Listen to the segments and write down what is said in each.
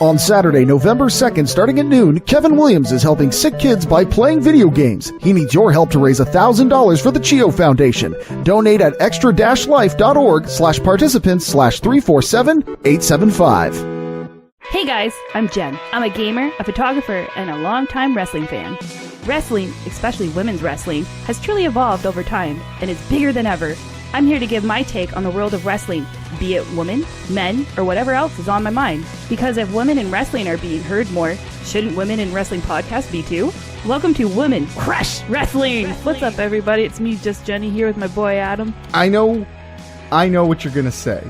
On Saturday, November 2nd, starting at noon, Kevin Williams is helping sick kids by playing video games. He needs your help to raise $1,000 for the CHIO Foundation. Donate at extra-life.org/participants/347875. Hey guys, I'm Jen. I'm a gamer, a photographer, and a longtime wrestling fan. Wrestling, especially women's wrestling, has truly evolved over time and is bigger than ever. I'm here to give my take on the world of wrestling, be it women, men, or whatever else is on my mind. Because if women in wrestling are being heard more, shouldn't women in wrestling podcasts be too? Welcome to Women Crush Wrestling! What's up, everybody? It's me, Just Jenny, here with my boy Adam. I know what you're gonna say.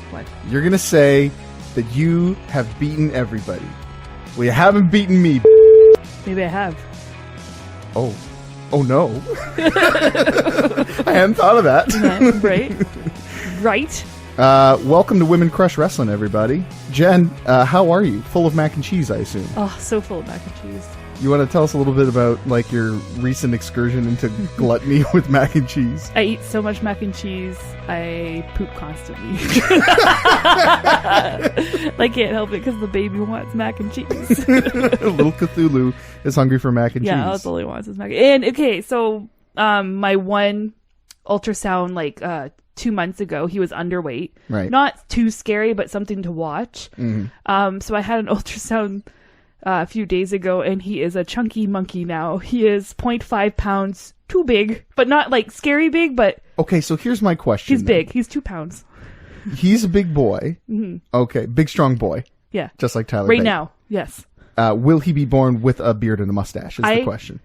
What? You're gonna say that you have beaten everybody. Well, you haven't beaten me. Maybe I have. Oh no. I hadn't thought of that. Right. Welcome to Women Crush Wrestling, everybody. Jen, how are you? Full of mac and cheese, I assume. Oh, so full of mac and cheese. You want to tell us a little bit about like your recent excursion into gluttony with mac and cheese? I eat so much mac and cheese, I poop constantly. I can't help it because the baby wants mac and cheese. Little Cthulhu is hungry for mac and cheese. Yeah, that's all he wants is mac. And okay, so my one ultrasound 2 months ago, he was underweight. Right. Not too scary, but something to watch. Mm-hmm. So I had an ultrasound a few days ago, and he is a chunky monkey now. He is 0.5 pounds too big, but not like scary big, but... Okay, so here's my question. He's big. He's 2 pounds. He's a big boy. Mm-hmm. Okay, big strong boy. Yeah. Just like Tyler Right Bate. now, yes. Will he be born with a beard and a mustache is the question.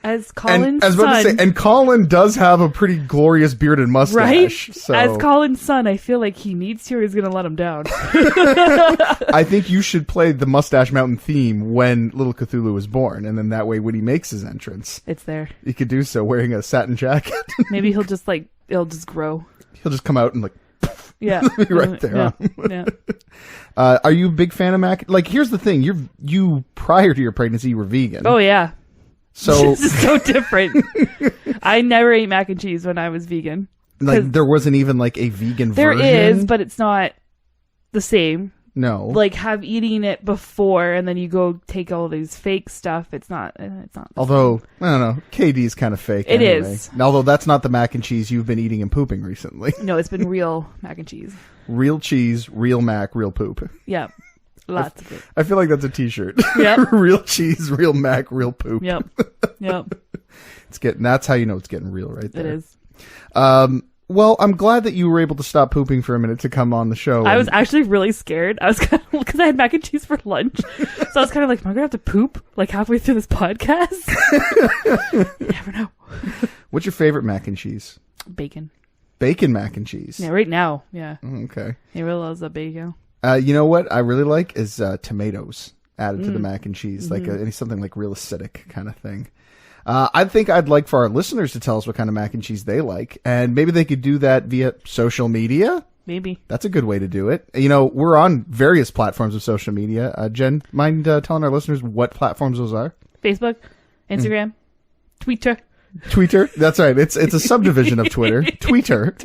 As Colin's son... and Colin does have a pretty glorious beard and mustache. Right? So. As Colin's son, I feel like he needs to or he's going to let him down. I think you should play the Mustache Mountain theme when Little Cthulhu was born, and then that way when he makes his entrance... It's there. He could do so wearing a satin jacket. Maybe he'll just it'll just grow. He'll just come out and yeah. right there. Yeah. Are you a big fan of mac? Like, here's the thing. You prior to your pregnancy, you were vegan. Oh, yeah. So this is so different. I never ate mac and cheese when I was vegan. Like, there wasn't even like a vegan there version? There is, but it's not the same. No. Like, eating it before and then you go take all these fake stuff. It's not Although, I don't know, KD's kind of fake It anyway. is. Although that's not the mac and cheese you've been eating and pooping recently. No, it's been real mac and cheese. Real cheese, real mac, real poop. Yeah. Lots of it. I feel like that's a t-shirt. Yep. Real cheese, real mac, real poop. Yep. That's how you know it's getting real right there. It is. Well, I'm glad that you were able to stop pooping for a minute to come on the show. I was actually really scared. I was kind of, because I had mac and cheese for lunch. So I was kind of like, am I going to have to poop halfway through this podcast? You never know. What's your favorite mac and cheese? Bacon. Bacon mac and cheese. Yeah, right now. Yeah. Okay. He really loves that bacon. You know what I really like is tomatoes added to the mac and cheese, like something like real acidic kind of thing. I think I'd like for our listeners to tell us what kind of mac and cheese they like, and maybe they could do that via social media. Maybe. That's a good way to do it. You know, we're on various platforms of social media. Jen, mind telling our listeners what platforms those are? Facebook, Instagram, Twitter. Twitter? That's right. It's a subdivision of Twitter. Twitter.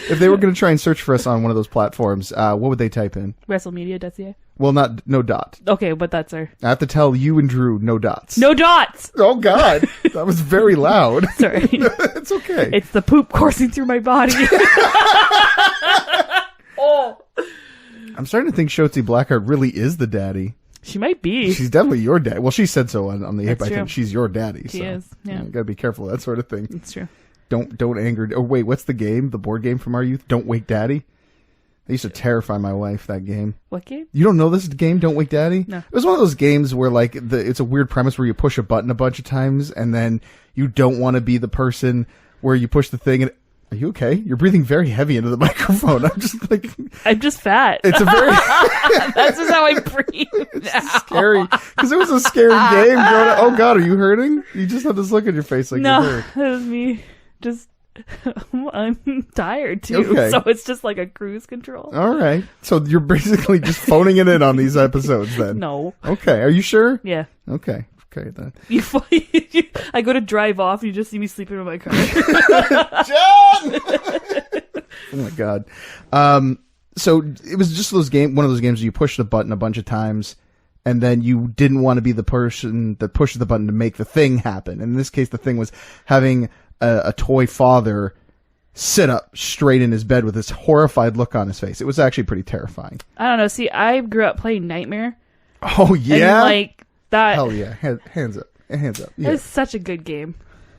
If they were going to try and search for us on one of those platforms, what would they type in? WrestleMedia.ca. Well, no dot. Okay, but that's our... I have to tell you and Drew, no dots. No dots! Oh, God. That was very loud. Sorry. It's okay. It's the poop coursing through my body. Oh. I'm starting to think Shotzi Blackheart really is the daddy. She might be. She's definitely your dad. Well, she said so on the ape. I true. think she's your daddy. She is. Yeah. You gotta be careful of that sort of thing. It's true. Don't anger. Oh wait, what's the game? The board game from our youth? Don't Wake Daddy. They used to terrify my wife. That game. What game? You don't know this game? Don't Wake Daddy. No. It was one of those games where like it's a weird premise where you push a button a bunch of times and then you don't want to be the person where you push the thing and. Are you okay? You're breathing very heavy into the microphone. I'm just fat. It's a very... That's just how I breathe. It's scary. Because it was a scary game. Oh, God, are you hurting? You just have this look on your face like you're hurt. No, it was me. Just... I'm tired, too. Okay. So it's just like a cruise control. All right. So you're basically just phoning it in on these episodes then? No. Okay. Are you sure? Yeah. Okay. Okay, then. I go to drive off, you just see me sleeping in my car. John! Oh my God. So it was just one of those games where you push the button a bunch of times, and then you didn't want to be the person that pushes the button to make the thing happen. In this case, the thing was having a toy father sit up straight in his bed with this horrified look on his face. It was actually pretty terrifying. I don't know. See, I grew up playing Nightmare. Oh, yeah? And like that. Hell yeah. Hands up. Hands up. Yeah. It was such a good game.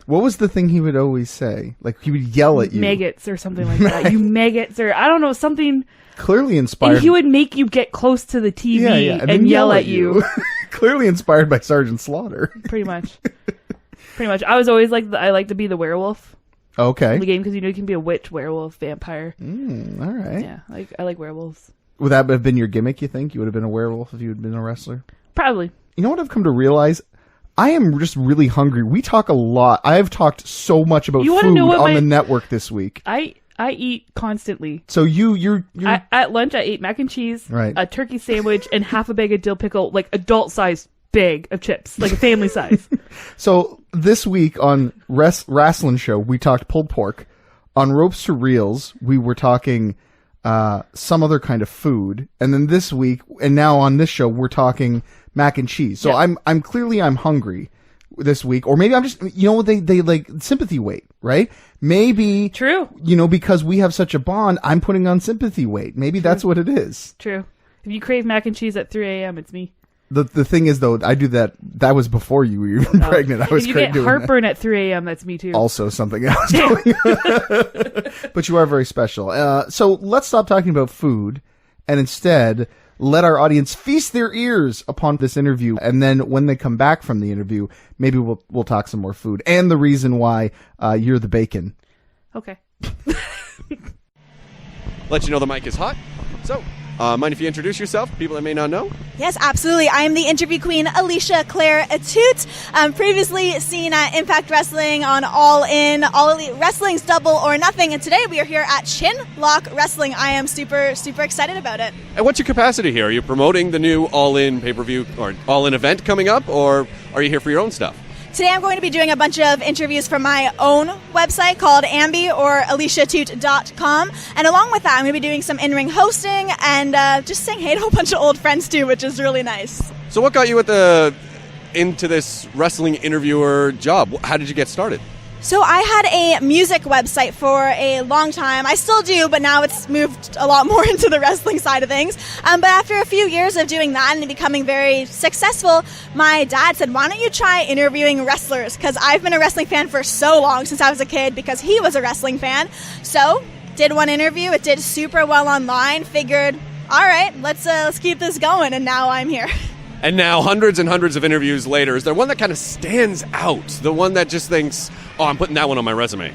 What was the thing he would always say? Like, he would yell at you. Maggots or something like that. You maggots or I don't know, something. Clearly inspired. And he would make you get close to the TV and yell at you. Clearly inspired by Sergeant Slaughter. Pretty much. I was always I like to be the werewolf. Okay. In the game, because you can be a witch, werewolf, vampire. All right. Yeah, I like werewolves. Would that have been your gimmick, you think? You would have been a werewolf if you had been a wrestler? Probably. You know what I've come to realize? I am just really hungry. We talk a lot. I have talked so much about food on the network this week. I eat constantly. So you're at lunch I ate mac and cheese, right, a turkey sandwich, and half a bag of dill pickle, like adult size bag of chips, like a family size. So this week on Wrestling Show, we talked pulled pork. On Ropes to Reels, we were talking some other kind of food, and then this week, and now on this show, we're talking mac and cheese. So I'm clearly hungry this week, or maybe I'm just, they like sympathy weight, right? Maybe true. Because we have such a bond, I'm putting on sympathy weight. Maybe that's what it is. True. If you crave mac and cheese at 3 a.m., it's me. The thing is, though, I do that. That was before you were even pregnant. I was if you get heartburn at 3 a.m., that's me too. Also something else. But you are very special. So let's stop talking about food and instead let our audience feast their ears upon this interview. And then when they come back from the interview, maybe we'll talk some more food and the reason why you're the bacon. Okay. Let you know the mic is hot. So, mind if you introduce yourself, people that may not know? Yes, absolutely. I am the interview queen, Alicia Claire Atout. Previously seen at Impact Wrestling on All In, All Elite Wrestling's Double or Nothing, and today we are here at Chin Lock Wrestling. I am super, super excited about it. And what's your capacity here? Are you promoting the new All In pay-per-view or All In event coming up, or are you here for your own stuff? Today I'm going to be doing a bunch of interviews from my own website called Ambi or AliciaToot.com. And along with that, I'm going to be doing some in-ring hosting and just saying hey to a bunch of old friends too, which is really nice. So what got you into this wrestling interviewer job? How did you get started? So I had a music website for a long time. I still do, but now it's moved a lot more into the wrestling side of things. But after a few years of doing that and becoming very successful, my dad said, why don't you try interviewing wrestlers? Because I've been a wrestling fan for so long, since I was a kid, because he was a wrestling fan. So did one interview. It did super well online. Figured, all right, let's keep this going. And now I'm here. And now, hundreds and hundreds of interviews later, is there one that kind of stands out? The one that just thinks, oh, I'm putting that one on my resume?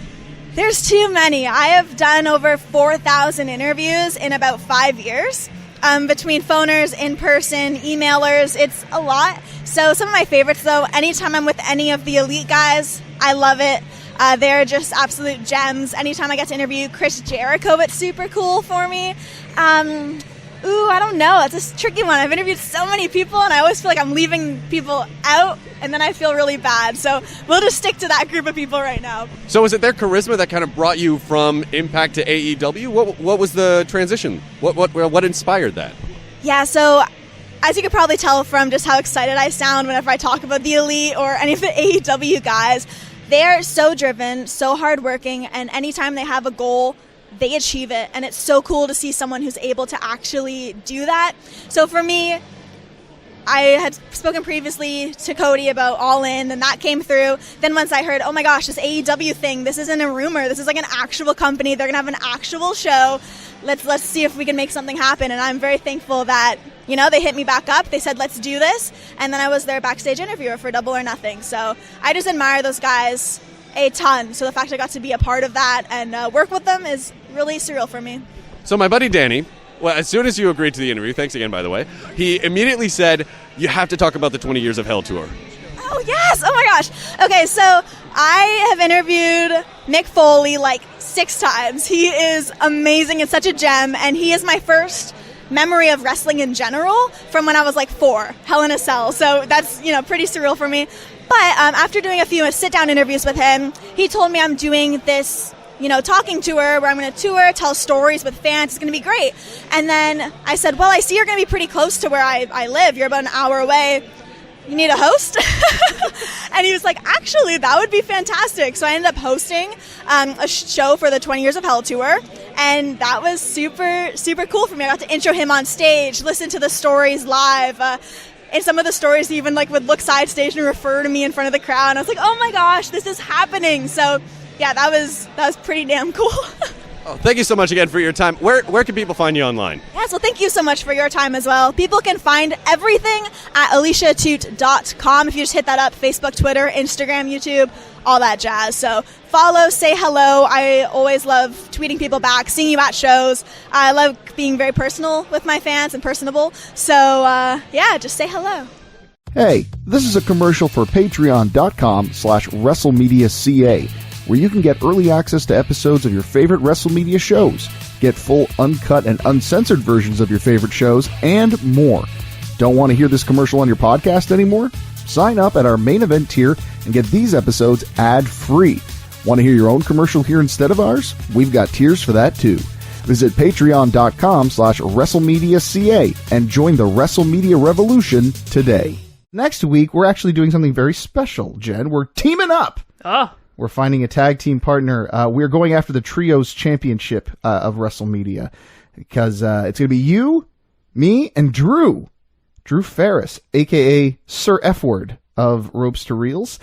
There's too many. I have done over 4,000 interviews in about 5 years. Between phoners, in-person, emailers, it's a lot. So some of my favorites, though, anytime I'm with any of the elite guys, I love it. They're just absolute gems. Anytime I get to interview Chris Jericho, it's super cool for me. I don't know. It's a tricky one. I've interviewed so many people, and I always feel like I'm leaving people out, and then I feel really bad. So we'll just stick to that group of people right now. So is it their charisma that kind of brought you from Impact to AEW? What was the transition? What inspired that? Yeah, so as you could probably tell from just how excited I sound whenever I talk about the Elite or any of the AEW guys, they're so driven, so hardworking, and anytime they have a goal, they achieve it, and it's so cool to see someone who's able to actually do that. So for me, I had spoken previously to Cody about All In, and that came through. Then once I heard, oh my gosh, this AEW thing, this isn't a rumor, this is like an actual company, they're gonna have an actual show, let's see if we can make something happen. And I'm very thankful that, they hit me back up, they said let's do this, and then I was their backstage interviewer for Double or Nothing. So I just admire those guys a ton. So the fact I got to be a part of that and work with them is really surreal for me. So my buddy Danny, well, as soon as you agreed to the interview, thanks again, by the way, he immediately said, you have to talk about the 20 Years of Hell tour. Oh, yes! Oh, my gosh. Okay, so I have interviewed Mick Foley like 6 times. He is amazing and such a gem, and he is my first memory of wrestling in general from when I was like 4, Hell in a Cell. So that's, pretty surreal for me. But after doing a few sit-down interviews with him, he told me I'm doing this talking tour where I'm going to tour, tell stories with fans. It's going to be great. And then I said, well, I see you're going to be pretty close to where I live. You're about an hour away. You need a host? And he was like, actually, that would be fantastic. So I ended up hosting a show for the 20 Years of Hell tour. And that was super, super cool for me. I got to intro him on stage, listen to the stories live. And some of the stories he even would look side stage and refer to me in front of the crowd. And I was like, oh my gosh, this is happening. So yeah, that was pretty damn cool. Oh, thank you so much again for your time. Where can people find you online? Yes, well, thank you so much for your time as well. People can find everything at AliciaAtout.com. If you just hit that up, Facebook, Twitter, Instagram, YouTube, all that jazz. So follow, say hello. I always love tweeting people back, seeing you at shows. I love being very personal with my fans and personable. So, just say hello. Hey, this is a commercial for patreon.com/WrestleMedia.ca, where you can get early access to episodes of your favorite WrestleMedia shows, get full uncut and uncensored versions of your favorite shows, and more. Don't want to hear this commercial on your podcast anymore? Sign up at our main event tier and get these episodes ad-free. Want to hear your own commercial here instead of ours? We've got tiers for that too. Visit patreon.com/WrestleMedia.ca and join the WrestleMedia revolution today. Next week, we're actually doing something very special, Jen. We're teaming up. Oh. We're finding a tag team partner. We're going after the Trios Championship of WrestleMedia because it's going to be you, me, and Drew Ferris, a.k.a. Sir F-Word of Ropes to Reels.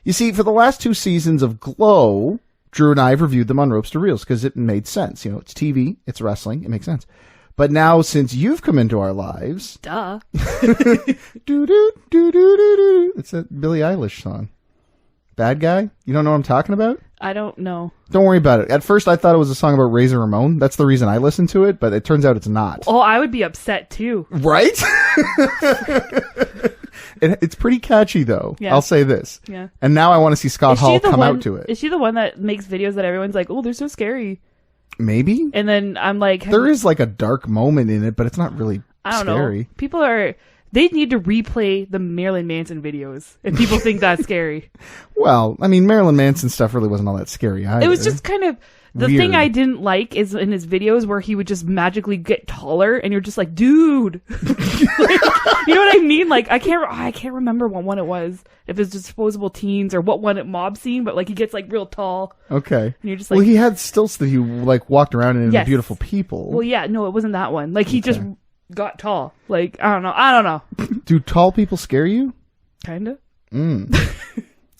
You see, for the last 2 seasons of Glow, Drew and I have reviewed them on Ropes to Reels because it made sense. It's TV, it's wrestling, it makes sense. But now, since you've come into our lives... Duh. It's that Billie Eilish song. Bad Guy? You don't know what I'm talking about? I don't know. Don't worry about it. At first, I thought it was a song about Razor Ramon. That's the reason I listened to it, but it turns out it's not. Oh, I would be upset, too. Right? It's pretty catchy, though. Yeah. I'll say this. Yeah. And now I want to see Scott Hall come out to it. Is she the one that makes videos that everyone's like, oh, they're so scary? Maybe. And then I'm like... There is a dark moment in it, but it's not really scary. Know. People are... They need to replay the Marilyn Manson videos if people think that's scary. Well, I mean, Marilyn Manson stuff really wasn't all that scary either. It was just kind of... The Weird. thing I didn't like is in his videos where he would just magically get taller and you're just like, dude. You know what I mean? I can't remember what one it was. If it's Disposable Teens or what one at Mob Scene, but he gets real tall. Okay. And you're just like... Well, he had stilts that he walked around in Yes. Beautiful People. Well, yeah, no, it wasn't that one. He just got tall. I don't know. Do tall people scare you? Kinda.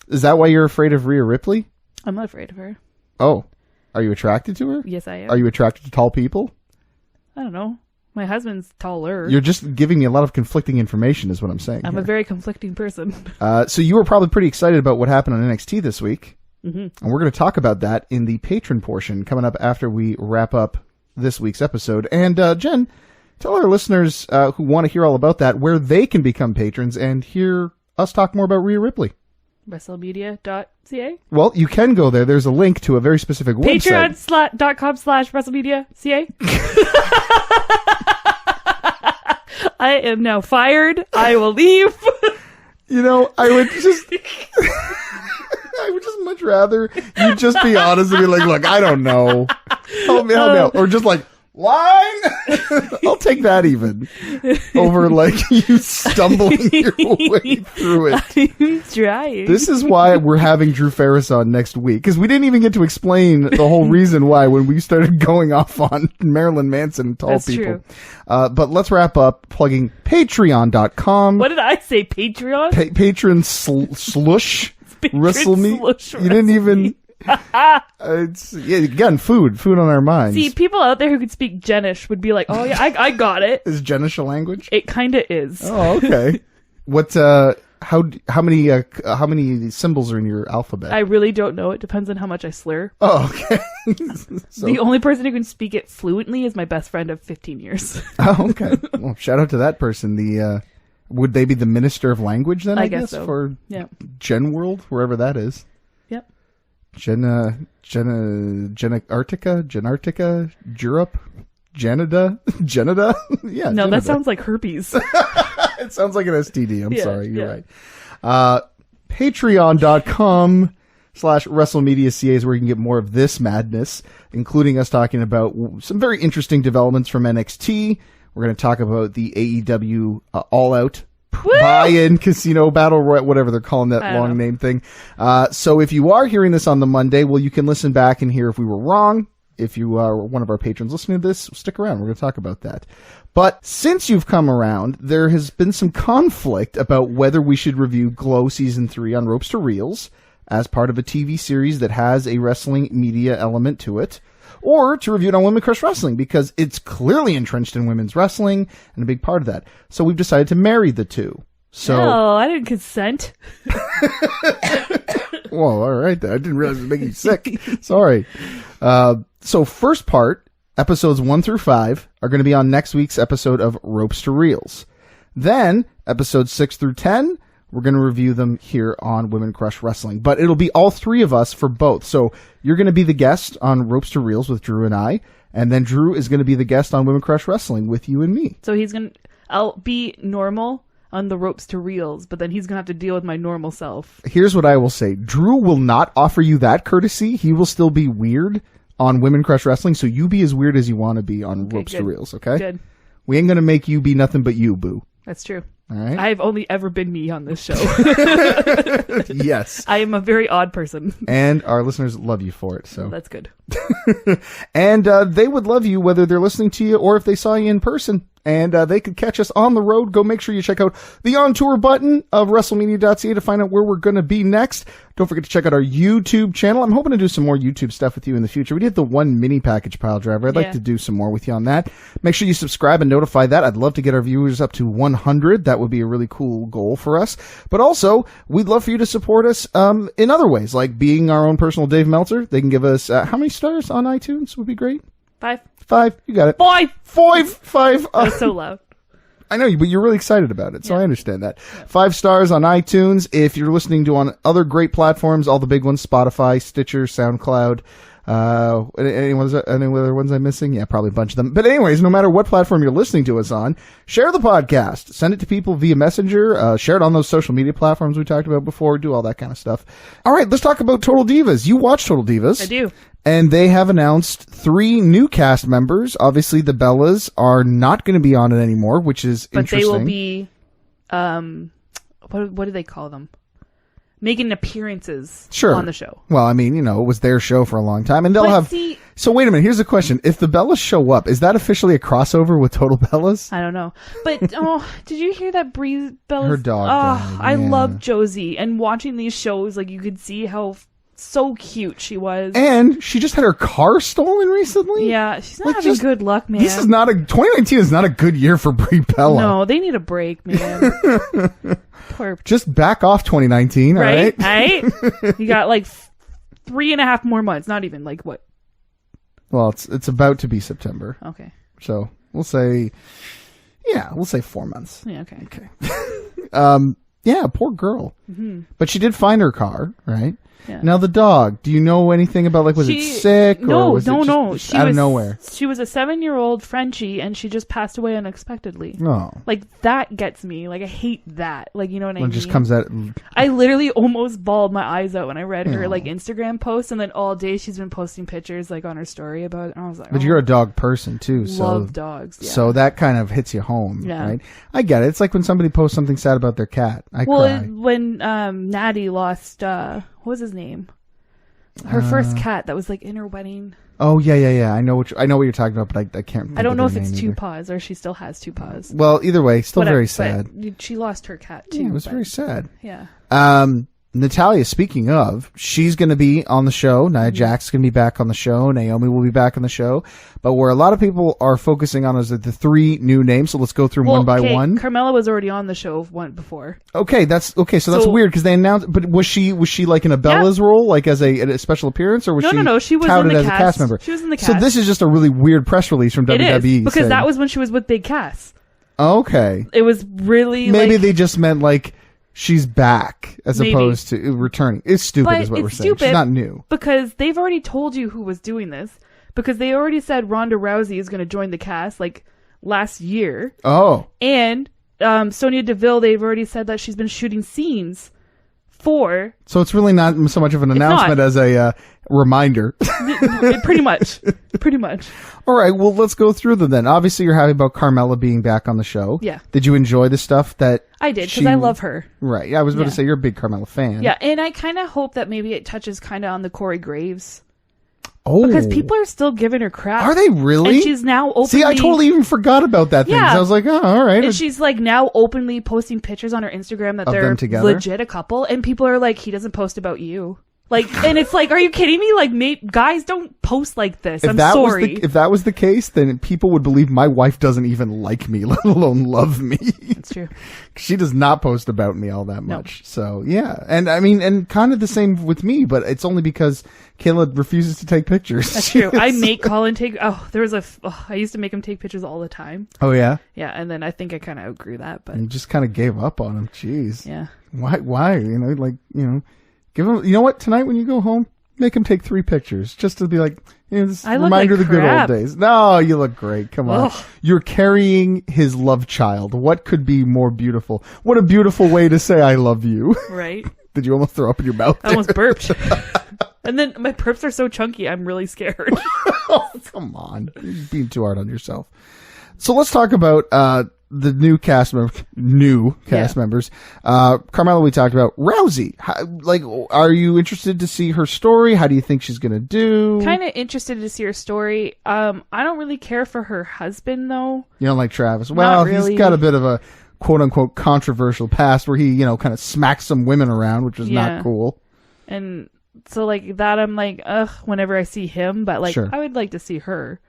Is that why you're afraid of Rhea Ripley? I'm not afraid of her. Oh. Are you attracted to her? Yes, I am. Are you attracted to tall people? I don't know. My husband's taller. You're just giving me a lot of conflicting information is what I'm saying. I'm a very conflicting person. So you were probably pretty excited about what happened on NXT this week. Mm-hmm. And we're going to talk about that in the patron portion coming up after we wrap up this week's episode. And Jen, tell our listeners who want to hear all about that where they can become patrons and hear us talk more about Rhea Ripley. WrestleMedia.ca. Well, you can go there. There's a link to a very specific website. Patreon.com/WrestleMedia.ca. I am now fired. I will leave. I would just... I would just much rather you just be honest and be like, look, I don't know. Help me out. Or just lying? I'll take that even over you stumbling your way through it. I'm trying. This is why we're having Drew Ferris on next week, because we didn't even get to explain the whole reason why when we started going off on Marilyn Manson and tall That's people. True. But let's wrap up plugging patreon.com. What did I say? Patreon? Patron slush. WrestleMedia. Slush You didn't even... again, food on our minds. See, people out there who could speak Jenish would be like, "Oh yeah, I got it." Is Jenish a language? It kind of is. Oh, okay. What? How many symbols are in your alphabet? I really don't know. It depends on how much I slur. Oh, okay. So, the only person who can speak it fluently is my best friend of 15 years. Oh, okay. Well, shout out to that person. Would they be the minister of language then? I guess so. For yeah. Gen World, wherever that is. Yep. Genartica, Jurup, Janida. Yeah. No, Janida. that sounds like herpes. It sounds like an STD. I'm Yeah, sorry. You're yeah. right. Patreon.com/ WrestleMedia.ca is where you can get more of this madness, including us talking about some very interesting developments from NXT. We're going to talk about the AEW All Out buy-in casino battle, whatever they're calling that long name thing. So if you are hearing this on the Monday, well, you can listen back and hear if we were wrong. If you are one of our patrons listening to this, stick around. We're going to talk about that. But since you've come around, there has been some conflict about whether we should review Glow Season 3 on Ropes to Reels as part of a TV series that has a wrestling media element to it, or to review it on Women Crush Wrestling, because it's clearly entrenched in women's wrestling and a big part of that. So we've decided to marry the two. So, no, I didn't consent. Well, all right then. I didn't realize it was making you sick. Sorry. So first part, episodes 1 through 5, are going to be on next week's episode of Ropes to Reels. Then, episodes 6 through 10, we're going to review them here on Women Crush Wrestling. But it'll be all three of us for both. So you're going to be the guest on Ropes to Reels with Drew and I, and then Drew is going to be the guest on Women Crush Wrestling with you and me. So I'll be normal on the Ropes to Reels, but then he's going to have to deal with my normal self. Here's what I will say. Drew will not offer you that courtesy. He will still be weird on Women Crush Wrestling, so you be as weird as you want to be on Ropes to Reels, okay? Good. We ain't going to make you be nothing but you, boo. That's true. All right? I've only ever been me on this show. Yes. I am a very odd person. And our listeners love you for it, so. That's good. And they would love you whether they're listening to you or if they saw you in person. And they could catch us on the road. Go make sure you check out the On Tour button of WrestleMedia.ca to find out where we're going to be next. Don't forget to check out our YouTube channel. I'm hoping to do some more YouTube stuff with you in the future. We did the one mini package pile driver. I'd like to do some more with you on that. Make sure you subscribe and notify that. I'd love to get our viewers up to 100. That would be a really cool goal for us. But also, we'd love for you to support us in other ways, like being our own personal Dave Meltzer. They can give us how many stars on iTunes would be great? 5. 5. You got it. 5. 5. That's so loud. I know you, but you're really excited about it, so I understand that. 5 stars on iTunes. If you're listening to on other great platforms, all the big ones, Spotify, Stitcher, SoundCloud, any other ones I'm missing? Yeah, probably a bunch of them. But anyways, no matter what platform you're listening to us on, share the podcast. Send it to people via Messenger. Share it on those social media platforms we talked about before. Do all that kind of stuff. All right, let's talk about Total Divas. You watch Total Divas. I do. And they have announced 3 new cast members. Obviously, the Bellas are not going to be on it anymore, which is interesting. But they will be, what do they call them? Making appearances on the show. Well, I mean, it was their show for a long time. And they'll have... So wait a minute, here's the question. If the Bellas show up, is that officially a crossover with Total Bellas? I don't know. But, did you hear that Bree Bellas? Her dog died, I love Josie. And watching these shows, like, you could see how... so cute she was. And she just had her car stolen recently? Yeah, she's not having good luck, man. 2019 is not a good year for Brie Bella. No, they need a break, man. Just back off 2019, right? Right? You got like 3.5 more months. Not even like what? Well, it's about to be September. Okay. So we'll say 4 months. Yeah, okay. Yeah, poor girl. Mm-hmm. But she did find her car, right? Yeah. Now the dog, do you know anything about, like, was it sick? No, or was it just out of nowhere? She was a 7-year-old Frenchie, and she just passed away unexpectedly. Oh. Like, that gets me. Like, I hate that. Like, you know what I mean? It just comes out. I literally almost bawled my eyes out when I read her, like, Instagram post, and then all day she's been posting pictures, like, on her story about it, and I was like, But you're a dog person, too. Love dogs, yeah. So that kind of hits you home, right? I get it. It's like when somebody posts something sad about their cat. I cry. When Natty lost, what was his name? Her first cat that was like in her wedding. Oh yeah. I know what you're talking about, but I can't. I don't know if it's Two Paws or she still has Two Paws. Well, either way, still very sad. She lost her cat too. Yeah, it was very sad. Yeah. Natalia, speaking of, she's going to be on the show. Nia Jax's going to be back on the show. Naomi will be back on the show. But where a lot of people are focusing on is the 3 new names. So let's go through one by one. Carmella was already on the show before. Okay, that's weird because they announced. But was she like in a Bella's role, like as a special appearance, or was she? No. She was touted in the as a cast member. She was in the cast. So this is just a really weird press release from WWE. It is, because that was when she was with Big Cass. Okay. It was really maybe they just meant like. She's back as opposed to returning. It's stupid is what we're saying. She's not new. Because they've already told you who was doing this. Because they already said Ronda Rousey is going to join the cast like last year. Oh. And Sonya Deville, they've already said that she's been shooting scenes 4. So it's really not so much of an announcement as a reminder. Pretty much. Pretty much. All right, well, let's go through them then. Obviously, you're happy about Carmella being back on the show. Yeah. Did you enjoy the stuff that I did, because I love her. Right. Yeah, I was about to say you're a big Carmella fan. Yeah, and I kind of hope that maybe it touches kind of on the Corey Graves. Oh. Because people are still giving her crap. Are they really? And she's now openly... See, I totally even forgot about that thing. Yeah. I was like, oh, all right. And she's like now openly posting pictures on her Instagram that they're legit a couple. And people are like, he doesn't post about you. Like, and it's like, are you kidding me? Like, guys don't post like this. I'm sorry. If that was the case, then people would believe my wife doesn't even like me, let alone love me. That's true. She does not post about me all that much. No. So, yeah. And I mean, and kind of the same with me, but it's only because Kayla refuses to take pictures. That's true. I make Colin take, I used to make him take pictures all the time. Oh, yeah? Yeah, and then I think I kind of outgrew that, but. You just kind of gave up on him. Jeez. Yeah. Why? You know, like, you know. Give him, you know what? Tonight when you go home, make him take 3 pictures just to be like, you know, this reminder of the good old days. No, you look great. Come on. Ugh. You're carrying his love child. What could be more beautiful? What a beautiful way to say I love you. Right. Did you almost throw up in your mouth? I almost burped. And then my burps are so chunky, I'm really scared. Oh, come on. You're being too hard on yourself. So let's talk about the new cast members. Carmella, we talked about. Rousey, are you interested to see her story? How do you think she's going to do? Kind of interested to see her story. I don't really care for her husband, though. You don't like Travis? Well, really. He's got a bit of a quote-unquote controversial past where he, you know, kind of smacks some women around, which was not cool. And so, like, that I'm like, ugh, whenever I see him. But, like, sure. I would like to see her.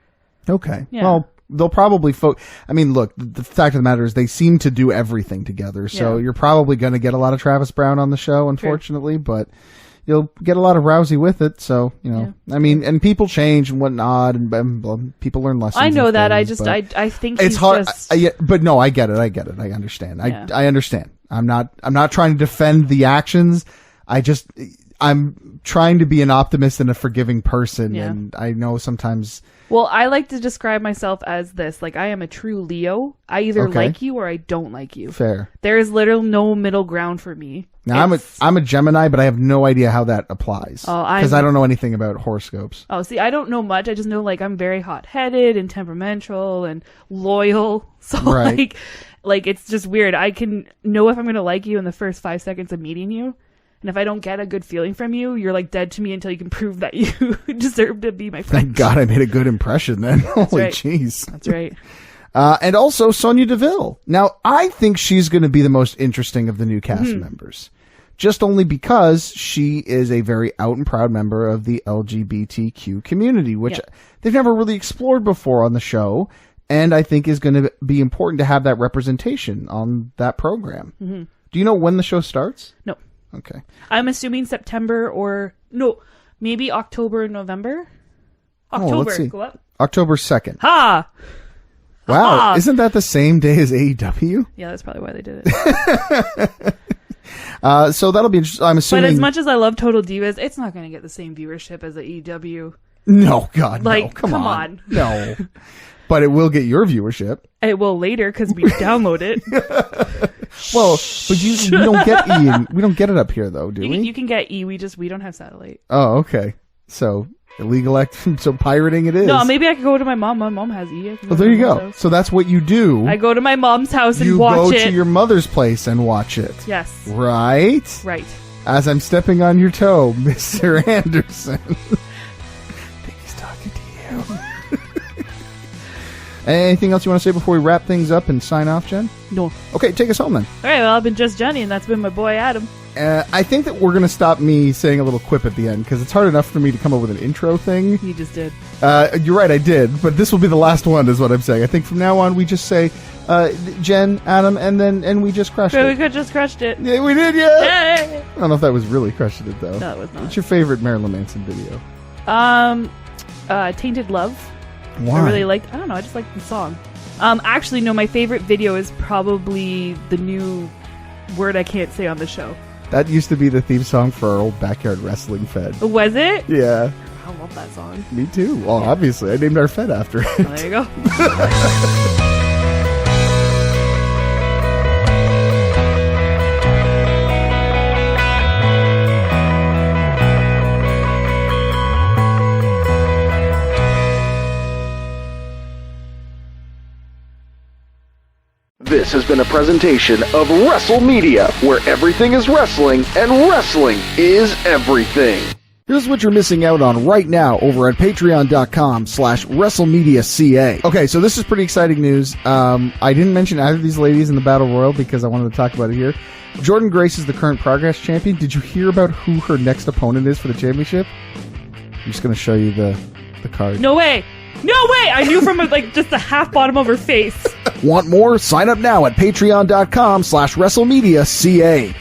Okay. Yeah. Well, they'll probably I mean, look, the fact of the matter is they seem to do everything together. So you're probably going to get a lot of Travis Brown on the show, unfortunately, but you'll get a lot of Rousey with it. So, you know, I mean, and people change and whatnot, and people learn lessons. I know that. Things, I think it's hard. But no, I get it. I understand. Yeah. I understand. I'm not trying to defend the actions. I'm trying to be an optimist and a forgiving person. Yeah. And I know sometimes. Well, I like to describe myself as this. Like, I am a true Leo. I either like you or I don't like you. Fair. There is literally no middle ground for me. Now, I'm a Gemini, but I have no idea how that applies. Because I don't know anything about horoscopes. Oh, see, I don't know much. I just know, like, I'm very hot-headed and temperamental and loyal. So, like, it's just weird. I can know if I'm going to like you in the first 5 seconds of meeting you. And if I don't get a good feeling from you, you're like dead to me until you can prove that you deserve to be my friend. Thank God I made a good impression then. Holy jeez. That's right. And also Sonya Deville. Now, I think she's going to be the most interesting of the new cast members. Just only because she is a very out and proud member of the LGBTQ community, which they've never really explored before on the show. And I think is going to be important to have that representation on that program. Mm-hmm. Do you know when the show starts? No. Okay. I'm assuming September maybe October, November. October. Let's see. Go up. October 2nd. Ha! Wow. Ha! Isn't that the same day as AEW? Yeah, that's probably why they did it. So that'll be interesting. I'm assuming. But as much as I love Total Divas, it's not going to get the same viewership as the AEW. No, God, no. Come on. No. But it will get your viewership. It will later because we download it. Well, but you don't get E. We don't get it up here, though, do we? You can get E. We don't have satellite. Oh, okay. So illegal so pirating it is. No, maybe I could go to my mom. My mom has E. Well, there you go. House. So that's what you do. I go to my mom's house and watch it. You go to your mother's place and watch it. Yes. Right? Right. As I'm stepping on your toe, Mr. Anderson. He's talking to you. Anything else you want to say before we wrap things up and sign off, Jen? No. Okay, take us home then. All right, well, I've been Just Jenny, and that's been my boy, Adam. I think that we're going to stop me saying a little quip at the end, because it's hard enough for me to come up with an intro thing. You just did. You're right, I did, but this will be the last one, is what I'm saying. I think from now on, we just say, Jen, Adam, and we just crushed it. We could just crushed it. Yeah, we did, yeah! Yay! I don't know if that was really crushing it, though. No, it was not. What's your favorite Marilyn Manson video? Tainted Love. Why? I really liked, I don't know, I just liked the song. Actually, no, my favorite video is probably the new word I can't say on the show. That used to be the theme song for our old backyard wrestling fed. Was it? Yeah. I love that song. Me too. Well, obviously, I named our fed after it. Well, there you go. This has been a presentation of WrestleMedia, where everything is wrestling and wrestling is everything. Here's what you're missing out on right now over at patreon.com/WrestleMedia.ca. Okay, so this is pretty exciting news. I didn't mention either of these ladies in the Battle Royal because I wanted to talk about it here. Jordynne Grace is the current Progress champion. Did you hear about who her next opponent is for the championship? I'm just going to show you the card. No way! No way! I knew from just the half bottom of her face. Want more? Sign up now at patreon.com/WrestleMedia.ca.